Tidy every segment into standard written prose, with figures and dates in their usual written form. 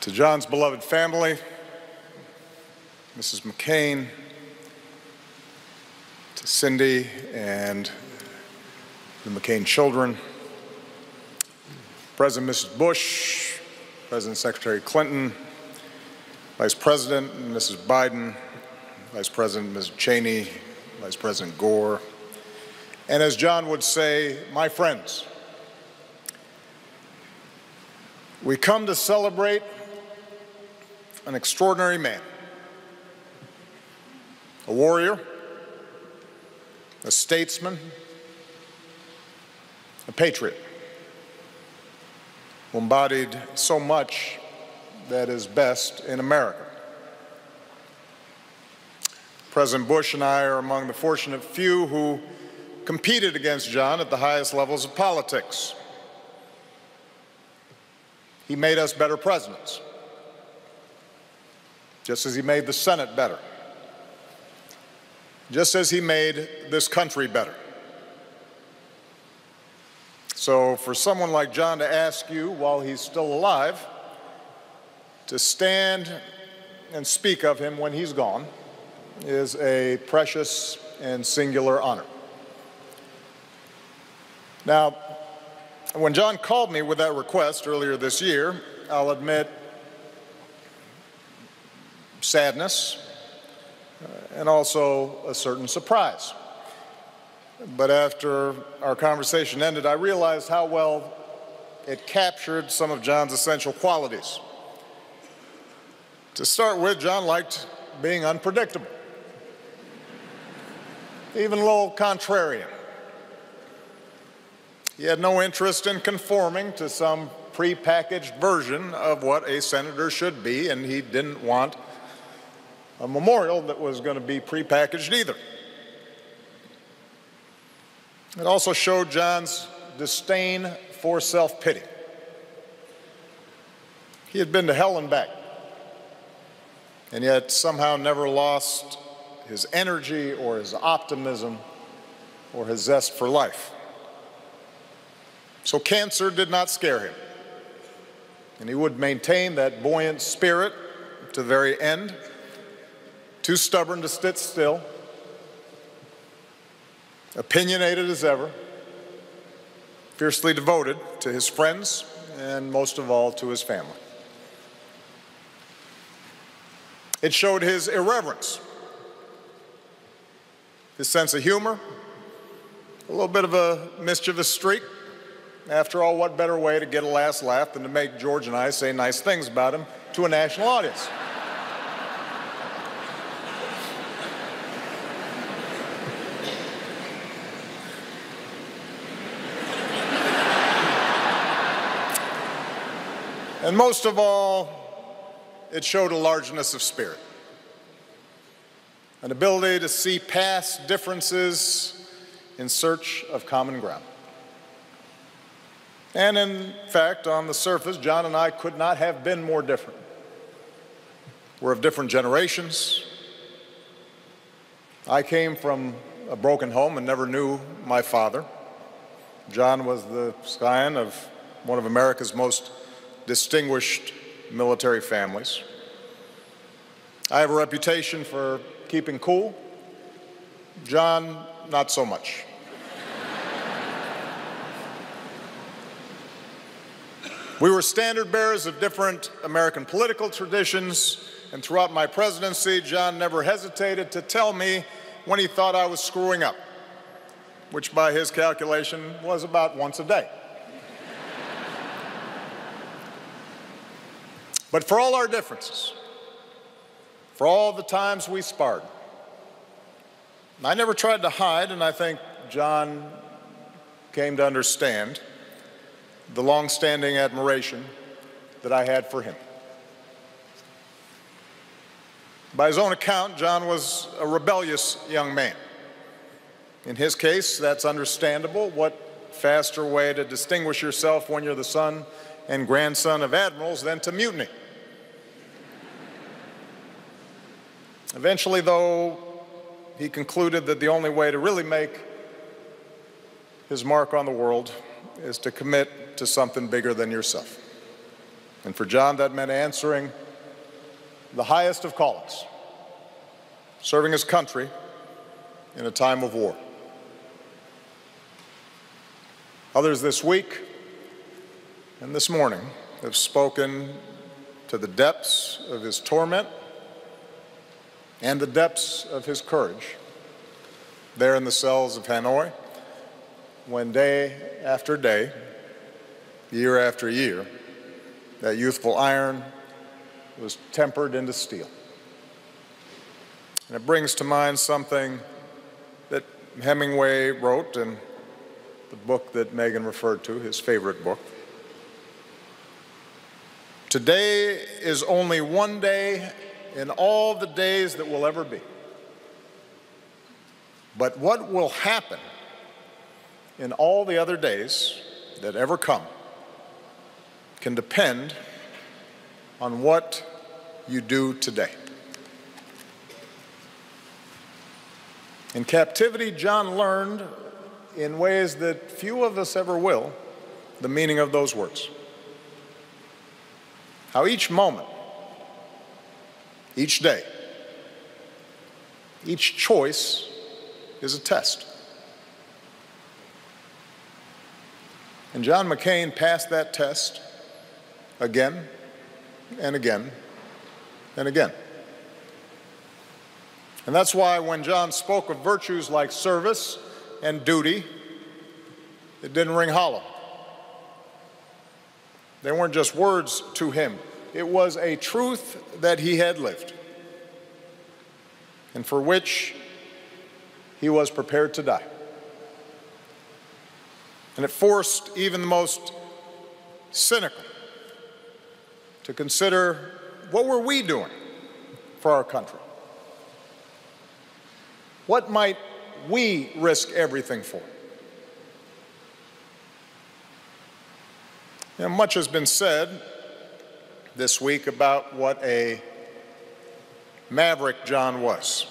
To John's beloved family, Mrs. McCain, to Cindy and the McCain children, President and Mrs. Bush, President and Secretary Clinton, Vice President and Mrs. Biden, Vice President Mrs. Cheney, Vice President Gore, and as John would say, my friends. We come to celebrate an extraordinary man, a warrior, a statesman, a patriot, who embodied so much that is best in America. President Bush and I are among the fortunate few who competed against John at the highest levels of politics. He made us better presidents, just as he made the Senate better, just as he made this country better. So for someone like John to ask you, while he's still alive, to stand and speak of him when he's gone is a precious and singular honor. Now, when John called me with that request earlier this year, I'll admit sadness and also a certain surprise. But after our conversation ended, I realized how well it captured some of John's essential qualities. To start with, John liked being unpredictable, even a little contrarian. He had no interest in conforming to some prepackaged version of what a senator should be, and he didn't want a memorial that was going to be prepackaged either. It also showed John's disdain for self-pity. He had been to hell and back, and yet somehow never lost his energy or his optimism or his zest for life. So cancer did not scare him, and he would maintain that buoyant spirit to the very end, too stubborn to sit still, opinionated as ever, fiercely devoted to his friends, and most of all to his family. It showed his irreverence, his sense of humor, a little bit of a mischievous streak. After all, what better way to get a last laugh than to make George and I say nice things about him to a national audience? And most of all, it showed a largeness of spirit, an ability to see past differences in search of common ground. And in fact, on the surface, John and I could not have been more different. We're of different generations. I came from a broken home and never knew my father. John was the scion of one of America's most distinguished military families. I have a reputation for keeping cool. John, not so much. We were standard bearers of different American political traditions, and throughout my presidency, John never hesitated to tell me when he thought I was screwing up, which by his calculation was about once a day. But for all our differences, for all the times we sparred, I never tried to hide, and I think John came to understand the long-standing admiration that I had for him. By his own account, John was a rebellious young man. In his case, that's understandable. What faster way to distinguish yourself when you're the son and grandson of admirals than to mutiny? Eventually, though, he concluded that the only way to really make his mark on the world is to commit to something bigger than yourself. And for John, that meant answering the highest of callings, serving his country in a time of war. Others this week and this morning have spoken to the depths of his torment and the depths of his courage there in the cells of Hanoi, when day after day, year after year, that youthful iron was tempered into steel. And it brings to mind something that Hemingway wrote in the book that Megan referred to, his favorite book. Today is only one day in all the days that will ever be. But what will happen in all the other days that ever come can depend on what you do today. In captivity, John learned in ways that few of us ever will the meaning of those words. How each moment, each day, each choice is a test. And John McCain passed that test again and again and again. And that's why when John spoke of virtues like service and duty, it didn't ring hollow. They weren't just words to him. It was a truth that he had lived and for which he was prepared to die. And it forced even the most cynical to consider, what were we doing for our country? What might we risk everything for? You know, much has been said this week about what a maverick John was.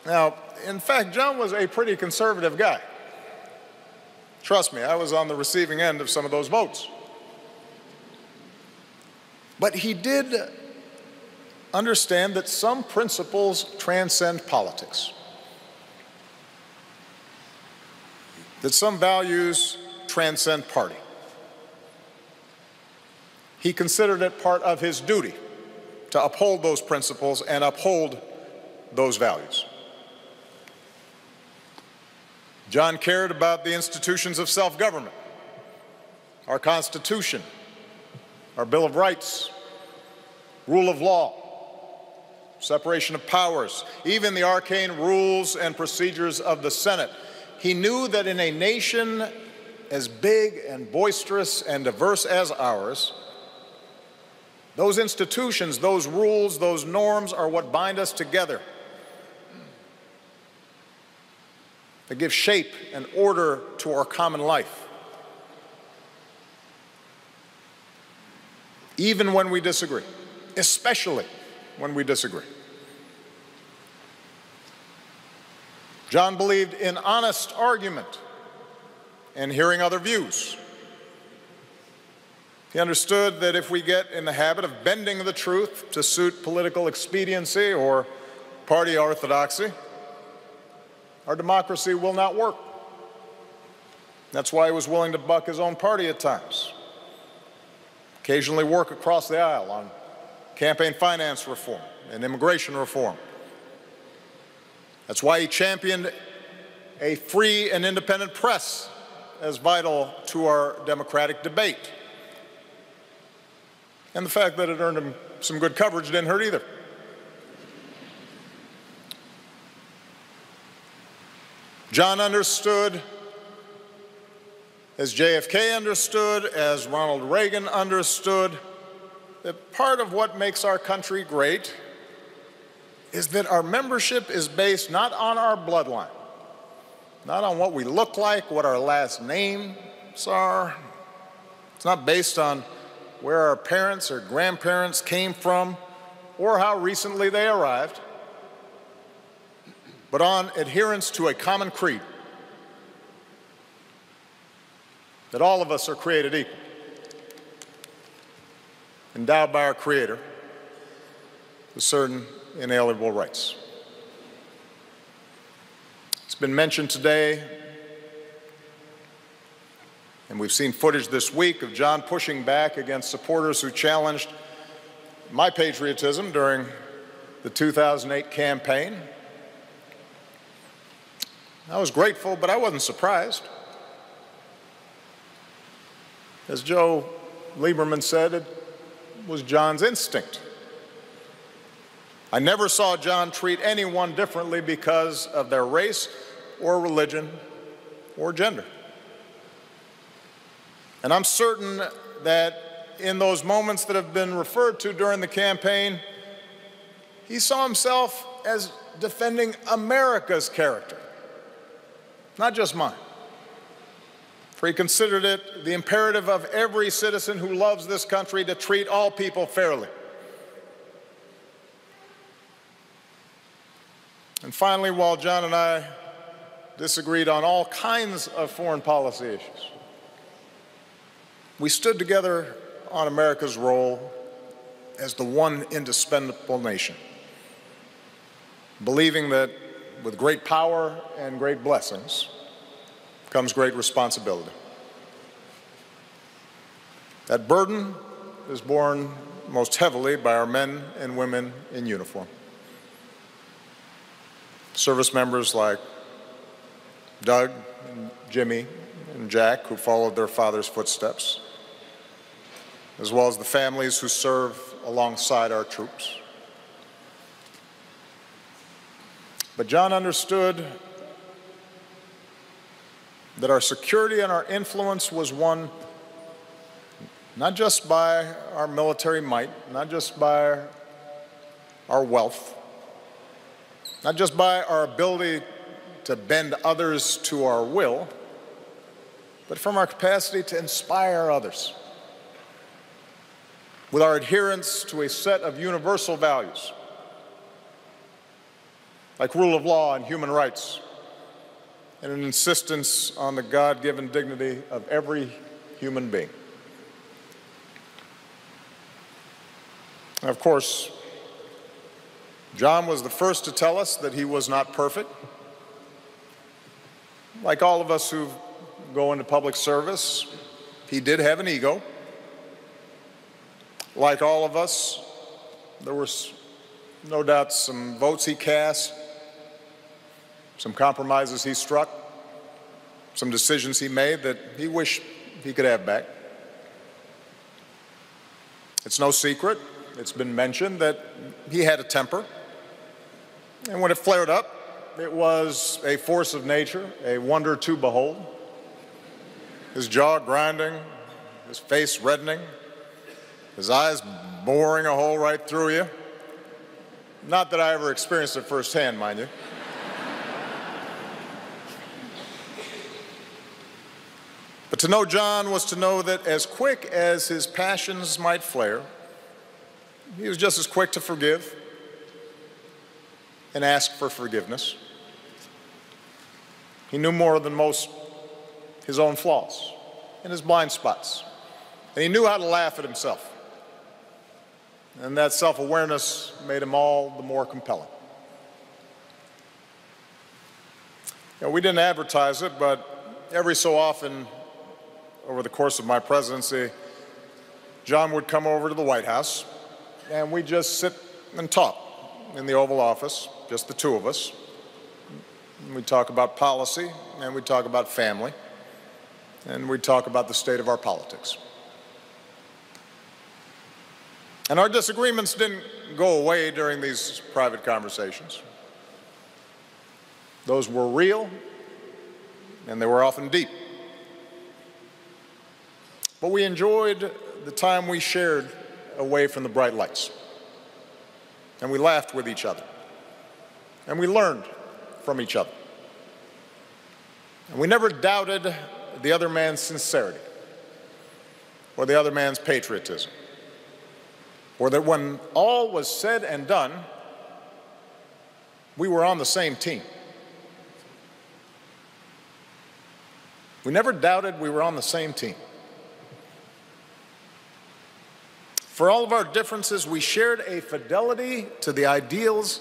Now, in fact, John was a pretty conservative guy. Trust me, I was on the receiving end of some of those votes. But he did understand that some principles transcend politics, that some values transcend party. He considered it part of his duty to uphold those principles and uphold those values. John cared about the institutions of self-government, our Constitution, our Bill of Rights, rule of law, separation of powers, even the arcane rules and procedures of the Senate. He knew that in a nation as big and boisterous and diverse as ours, those institutions, those rules, those norms are what bind us together. They give shape and order to our common life. Even when we disagree, especially when we disagree. John believed in honest argument and hearing other views. He understood that if we get in the habit of bending the truth to suit political expediency or party orthodoxy, our democracy will not work. That's why he was willing to buck his own party at times, occasionally work across the aisle on campaign finance reform and immigration reform. That's why he championed a free and independent press as vital to our democratic debate. And the fact that it earned him some good coverage didn't hurt either. John understood, as JFK understood, as Ronald Reagan understood, that part of what makes our country great is that our membership is based not on our bloodline, not on what we look like, what our last names are. It's not based on where our parents or grandparents came from or how recently they arrived, but on adherence to a common creed, that all of us are created equal. endowed by our Creator with certain inalienable rights. It's been mentioned today, and we've seen footage this week of John pushing back against supporters who challenged my patriotism during the 2008 campaign. I was grateful, but I wasn't surprised. As Joe Lieberman said, it was John's instinct. I never saw John treat anyone differently because of their race or religion or gender. And I'm certain that in those moments that have been referred to during the campaign, he saw himself as defending America's character, not just mine. For he considered it the imperative of every citizen who loves this country to treat all people fairly. And finally, while John and I disagreed on all kinds of foreign policy issues, we stood together on America's role as the one indispensable nation, believing that with great power and great blessings comes great responsibility. That burden is borne most heavily by our men and women in uniform. Service members like Doug, and Jimmy, and Jack, who followed their father's footsteps, as well as the families who serve alongside our troops. But John understood that our security and our influence was won not just by our military might, not just by our wealth, not just by our ability to bend others to our will, but from our capacity to inspire others with our adherence to a set of universal values like rule of law and human rights, and an insistence on the God-given dignity of every human being. And of course, John was the first to tell us that he was not perfect. Like all of us who go into public service, he did have an ego. Like all of us, there was no doubt some votes he cast, some compromises he struck, some decisions he made that he wished he could have back. It's no secret, it's been mentioned, that he had a temper. And when it flared up, it was a force of nature, a wonder to behold. His jaw grinding, his face reddening, his eyes boring a hole right through you. Not that I ever experienced it firsthand, mind you. But to know John was to know that as quick as his passions might flare, he was just as quick to forgive and ask for forgiveness. He knew more than most his own flaws and his blind spots. And he knew how to laugh at himself. And that self-awareness made him all the more compelling. You know, we didn't advertise it, but every so often over the course of my presidency, John would come over to the White House, and we'd just sit and talk in the Oval Office, just the two of us. We'd talk about policy, and we'd talk about family, and we'd talk about the state of our politics. And our disagreements didn't go away during these private conversations. Those were real, and they were often deep. But we enjoyed the time we shared away from the bright lights. And we laughed with each other. And we learned from each other. And we never doubted the other man's sincerity or the other man's patriotism, or that when all was said and done, we were on the same team. We never doubted we were on the same team. For all of our differences, we shared a fidelity to the ideals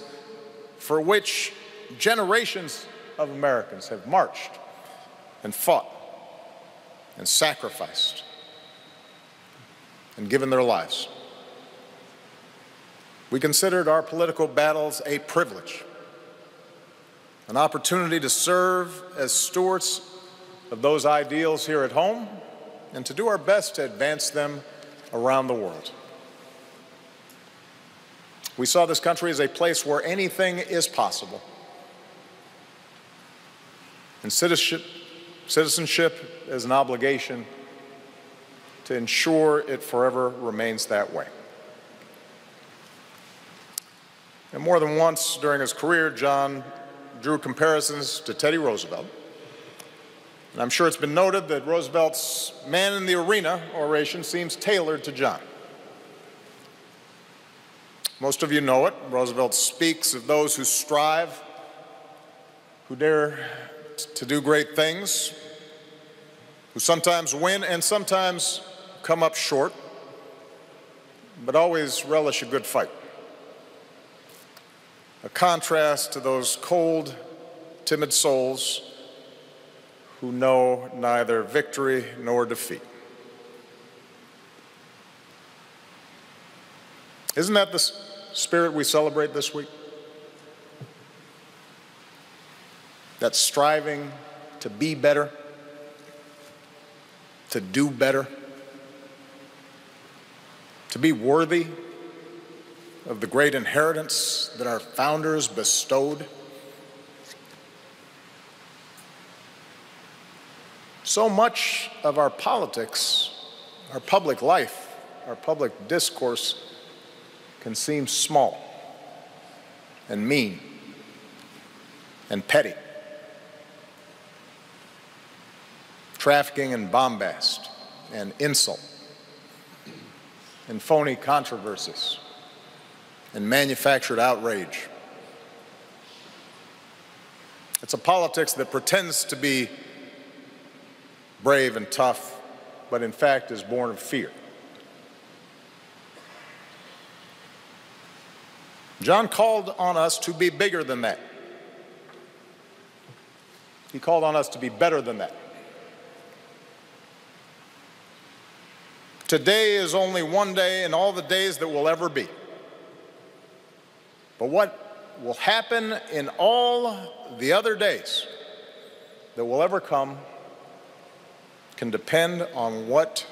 for which generations of Americans have marched and fought and sacrificed and given their lives. We considered our political battles a privilege, an opportunity to serve as stewards of those ideals here at home and to do our best to advance them around the world. We saw this country as a place where anything is possible. And citizenship is an obligation to ensure it forever remains that way. And more than once during his career, John drew comparisons to Teddy Roosevelt. And I'm sure it's been noted that Roosevelt's man in the arena oration seems tailored to John. Most of you know it. Roosevelt speaks of those who strive, who dare to do great things, who sometimes win and sometimes come up short, but always relish a good fight. A contrast to those cold, timid souls who know neither victory nor defeat. Isn't that the spirit we celebrate this week? That striving to be better, to do better, to be worthy of the great inheritance that our founders bestowed. So much of our politics, our public life, our public discourse can seem small and mean and petty. Trafficking in bombast and insult and phony controversies and manufactured outrage. It's a politics that pretends to be brave and tough, but in fact is born of fear. John called on us to be bigger than that. He called on us to be better than that. Today is only one day in all the days that will ever be. But what will happen in all the other days that will ever come can depend on what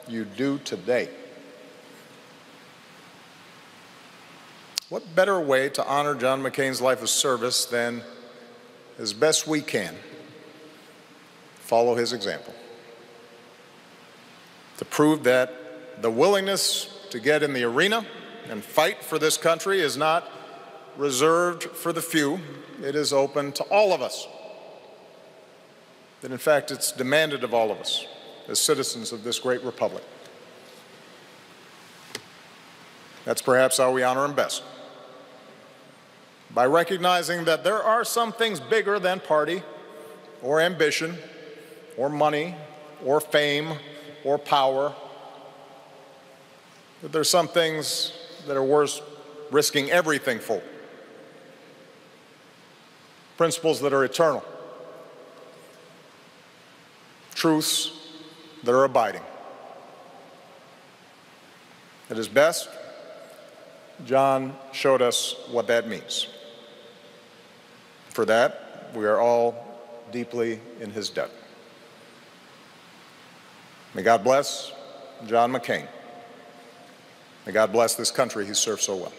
you do today. What better way to honor John McCain's life of service than, as best we can, follow his example? To prove that the willingness to get in the arena and fight for this country is not reserved for the few, it is open to all of us. That in fact it's demanded of all of us as citizens of this great republic. That's perhaps how we honor him best. By recognizing that there are some things bigger than party or ambition or money or fame or power. That there's some things that are worth risking everything for. Principles that are eternal. Truths that are abiding. At his best, John showed us what that means. For that, we are all deeply in his debt. May God bless John McCain. May God bless this country he served so well.